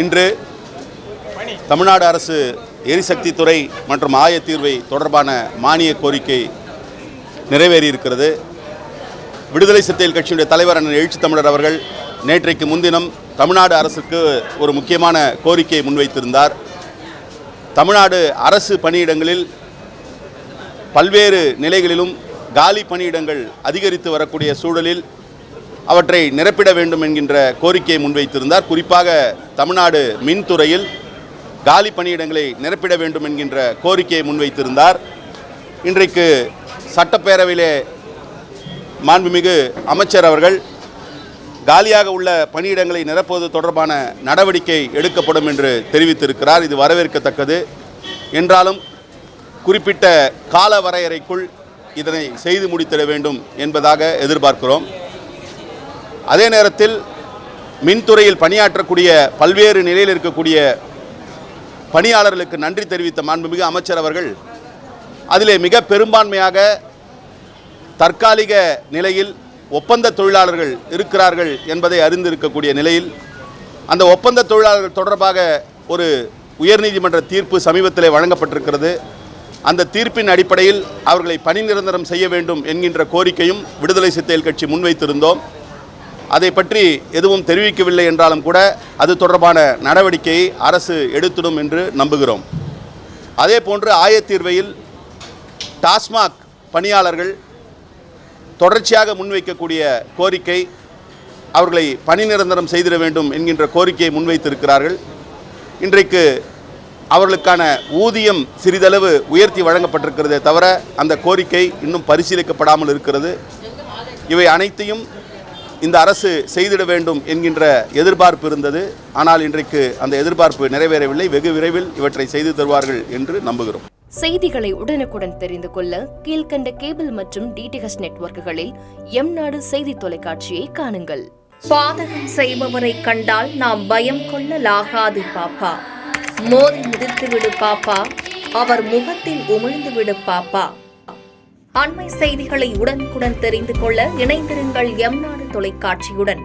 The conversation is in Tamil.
இன்று தமிழ்நாடு அரசு எரிசக்தி துறை மற்றும் ஆயத்தீர்வை தொடர்பான மானிய கோரிக்கை நிறைவேறியிருக்கிறது. விடுதலை சிறுத்தைகள் கட்சியுடைய தலைவர் அண்ணன் எழுச்சி தமிழர் அவர்கள் நேற்றைக்கு முன்தினம் தமிழ்நாடு அரசுக்கு ஒரு முக்கியமான கோரிக்கையை முன்வைத்திருந்தார். தமிழ்நாடு அரசு பணியிடங்களில் பல்வேறு நிலைகளிலும் காலி பணியிடங்கள் அதிகரித்து வரக்கூடிய சூழலில் அவற்றை நிரப்பிட வேண்டும் என்கின்ற கோரிக்கையை முன்வைத்திருந்தார். குறிப்பாக தமிழ்நாடு மின்துறையில் காலி பணியிடங்களை நிரப்பிட வேண்டும் என்கின்ற கோரிக்கையை முன்வைத்திருந்தார். இன்றைக்கு சட்டப்பேரவையிலே மாண்புமிகு அமைச்சர் அவர்கள் காலியாக உள்ள பணியிடங்களை நிரப்புவது தொடர்பான நடவடிக்கை எடுக்கப்படும் என்று தெரிவித்திருக்கிறார். இது வரவேற்கத்தக்கது. என்றாலும் குறிப்பிட்ட கால வரையறைக்குள் இதனை செய்து முடித்திட வேண்டும் என்பதாக எதிர்பார்க்கிறோம். அதே நேரத்தில் மின்துறையில் பணியாற்றக்கூடிய பல்வேறு நிலையில் இருக்கக்கூடிய பணியாளர்களுக்கு நன்றி தெரிவித்த மாண்புமிகு அமைச்சர் அவர்கள் அதிலே மிக பெரும்பான்மையாக தற்காலிக நிலையில் ஒப்பந்த தொழிலாளர்கள் இருக்கிறார்கள் என்பதை அறிந்திருக்கக்கூடிய நிலையில் அந்த ஒப்பந்த தொழிலாளர்கள் தொடர்பாக ஒரு உயர்நீதிமன்ற தீர்ப்பு சமீபத்தில் வழங்கப்பட்டிருக்கிறது. அந்த தீர்ப்பின் அடிப்படையில் அவர்களை பணி நிரந்தரம் செய்ய வேண்டும் என்கின்ற கோரிக்கையும் விடுதலை சிறுத்தைகள் கட்சி முன்வைத்திருந்தோம். அதை பற்றி எதுவும் தெரிவிக்கவில்லை என்றாலும் கூட அது தொடர்பான நடவடிக்கையை அரசு எடுத்திடும் என்று நம்புகிறோம். அதே போன்று ஆயத்தீர்வையில் டாஸ்மாக் பணியாளர்கள் தொடர்ச்சியாக முன்வைக்கக்கூடிய கோரிக்கை அவர்களை பணி நிரந்தரம் செய்திட வேண்டும் என்கின்ற கோரிக்கையை முன்வைத்திருக்கிறார்கள். இன்றைக்கு அவர்களுக்கான ஊதியம் சிறிதளவு உயர்த்தி வழங்கப்பட்டிருக்கிறதே தவிர அந்த கோரிக்கை இன்னும் பரிசீலிக்கப்படாமல் இருக்கிறது. இவை அனைத்தையும் இந்த அரசு செய்திட வேண்டும் என்கின்ற எதிர்பார்ப்பு இருந்தது. ஆனால் இன்றைக்கு அந்த எதிர்பார்ப்பு நிறைவேறவில்லை. வெகு விரைவில் இவற்றை செய்து தருவார்கள் என்று நம்புகிறோம். செய்திகளை உடனுக்குடன் தெரிந்து கொள்ள கீழ்கண்ட கேபிள் மற்றும் டிடிஎச் நெட்வொர்க்குகளில் எம்நாடு செய்தி தொலைக்காட்சியை காணுங்கள். பாதகம் செய்பவரை கண்டால் நாம் பயம் கொள்ளலாகாது பாப்பா. மோதி மிதித்து விடு பாப்பா, அவர் முகத்தில் உமிழ்ந்து விடு பாப்பா. அண்மை செய்திகளை உடனுக்குடன் தெரிந்து கொள்ள இணைந்திருங்கள் எம்நாடு தொலைக்காட்சியுடன்.